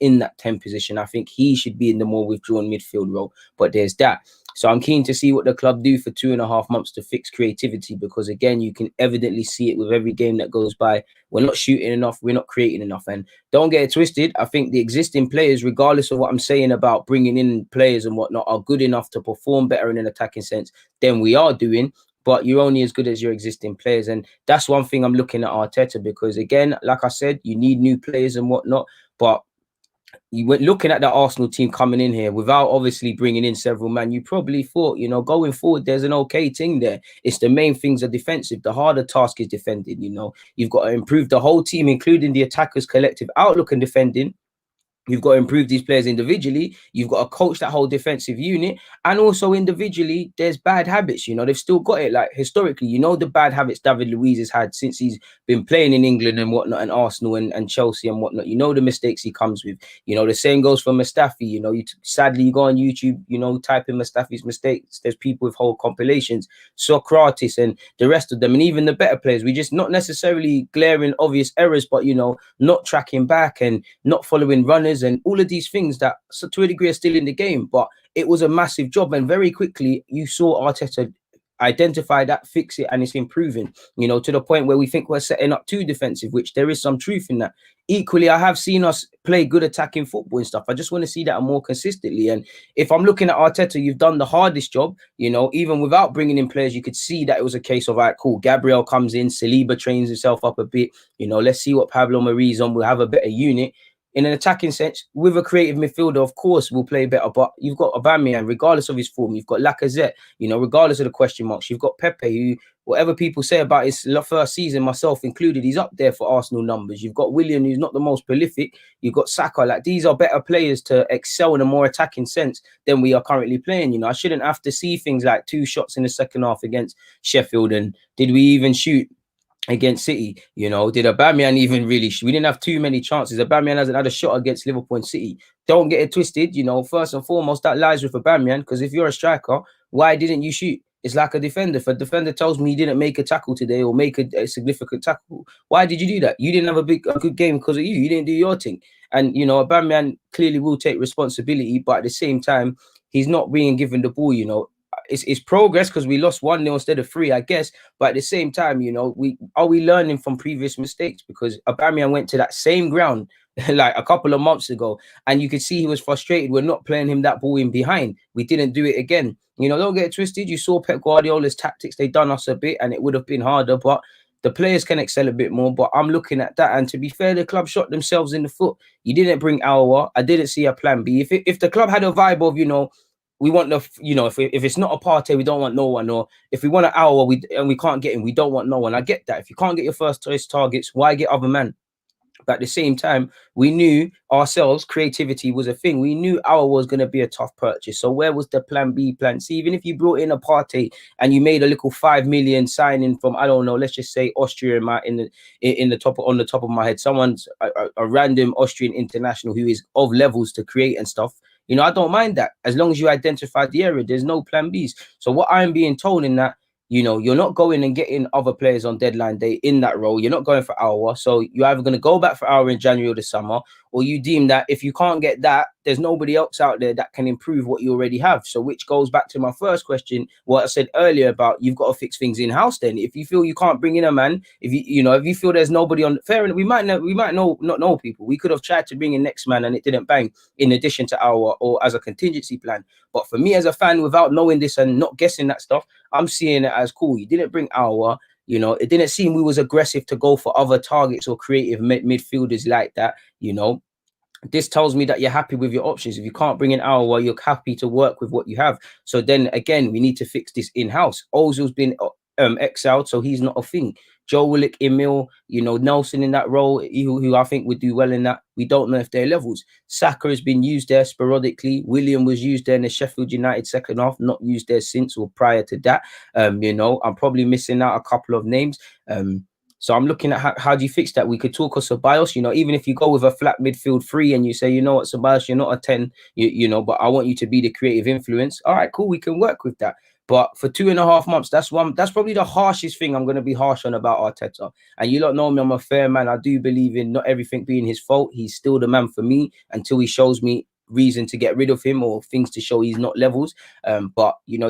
in that 10 position. I think he should be in the more withdrawn midfield role, but there's that. So I'm keen to see what the club do for 2.5 months to fix creativity, because again, you can evidently see it with every game that goes by. We're not shooting enough, we're not creating enough. And don't get it twisted, I think the existing players, regardless of what I'm saying about bringing in players and whatnot, are good enough to perform better in an attacking sense than we are doing. But you're only as good as your existing players. And that's one thing I'm looking at Arteta, because again, like I said, you need new players and whatnot. But you were looking at the Arsenal team coming in here without obviously bringing in several men. You probably thought, you know, going forward, there's an okay thing there. It's the main things are defensive. The harder task is defending. You know, you've got to improve the whole team, including the attackers' collective outlook and defending. You've got to improve these players individually. You've got to coach that whole defensive unit. And also individually, there's bad habits. You know, they've still got it. Like historically, you know, the bad habits David Luiz has had since he's been playing in England and whatnot, and Arsenal and Chelsea and whatnot. You know, the mistakes he comes with. You know, the same goes for Mustafi. You know, sadly, you go on YouTube, you know, type in Mustafi's mistakes. There's people with whole compilations, Socrates and the rest of them. And even the better players, we just not necessarily glaring obvious errors, but, you know, not tracking back and not following runners. And all of these things that, so to a degree, are still in the game, but it was a massive job. And very quickly, you saw Arteta identify that, fix it, and it's improving, you know, to the point where we think we're setting up too defensive, which there is some truth in that. Equally, I have seen us play good attacking football and stuff. I just want to see that more consistently. And if I'm looking at Arteta, you've done the hardest job, you know, even without bringing in players, you could see that it was a case of, all right, cool, Gabriel comes in, Saliba trains himself up a bit, you know, let's see what Pablo Mari's on, we'll have a better unit. In an attacking sense, with a creative midfielder, of course, will play better. But you've got Aubameyang, regardless of his form. You've got Lacazette, you know, regardless of the question marks. You've got Pepe, who, whatever people say about his first season, myself included, he's up there for Arsenal numbers. You've got Willian, who's not the most prolific. You've got Saka. Like, these are better players to excel in a more attacking sense than we are currently playing. You know, I shouldn't have to see things like 2 shots in the second half against Sheffield. And did we even shoot against City? You know, did Aubameyang even really we didn't have too many chances. Aubameyang hasn't had a shot against Liverpool and City. Don't get it twisted, you know, first and foremost, that lies with Aubameyang, because if you're a striker, why didn't you shoot? It's like a defender. If a defender tells me he didn't make a tackle today or make a significant tackle, why did you do that? You didn't have a good game because of you. You didn't do your thing. And, you know, Aubameyang clearly will take responsibility, but at the same time, he's not being given the ball, you know. It's progress, because we lost 1-0 instead of 3, I guess. But at the same time, you know, we learning from previous mistakes? Because Aubameyang went to that same ground like a couple of months ago, and you could see he was frustrated. We're not playing him that ball in behind. We didn't do it again. You know, don't get it twisted. You saw Pep Guardiola's tactics. They done us a bit, and it would have been harder, but the players can excel a bit more. But I'm looking at that, and to be fair, the club shot themselves in the foot. You didn't bring Aouar. I didn't see a plan B. If the club had a vibe of, you know, we want the, you know, if it's not a Partey, we don't want no one. Or if we want an hour, we can't get him, we don't want no one. I get that. If you can't get your first choice targets, why get other men? But at the same time, we knew ourselves, creativity was a thing. We knew our was going to be a tough purchase. So where was the plan B, plan C? Even if you brought in a Partey and you made a little 5 million signing from, I don't know, let's just say Austria on the top of my head, someone's a random Austrian international who is of levels to create and stuff. You know, I don't mind that, as long as you identify the area. There's no plan Bs. So what I'm being told in that, you know, you're not going and getting other players on deadline day in that role. You're not going for Aouar. So you're either going to go back for Aouar in January or the summer, or you deem that if you can't get that, there's nobody else out there that can improve what you already have. So which goes back to my first question, what I said earlier about you've got to fix things in-house then. If you feel you can't bring in a man, if you feel there's nobody on, fair enough, we might not know people. We could have tried to bring in next man and it didn't bang, in addition to Aouar or as a contingency plan. But for me as a fan, without knowing this and not guessing that stuff, I'm seeing it as cool. You didn't bring Aouar. You know, it didn't seem we was aggressive to go for other targets or creative midfielders like that. You know, this tells me that you're happy with your options. If you can't bring in Aouar, you're happy to work with what you have. So then again, we need to fix this in-house. Ozil's been exiled, so he's not a thing. Joe Willock, Emil, you know, Nelson in that role, who I think would do well in that. We don't know if they're levels. Saka has been used there sporadically. William was used there in the Sheffield United second half, not used there since or prior to that. You know, I'm probably missing out a couple of names. So I'm looking at how do you fix that? We could talk of Ceballos, you know, even if you go with a flat midfield 3 and you say, you know what, Ceballos, you're not a 10, you know, but I want you to be the creative influence. All right, cool, we can work with that. But for 2.5 months, that's probably the harshest thing I'm going to be harsh on about Arteta. And you lot know me, I'm a fair man. I do believe in not everything being his fault. He's still the man for me until he shows me reason to get rid of him or things to show he's not levels. But you know,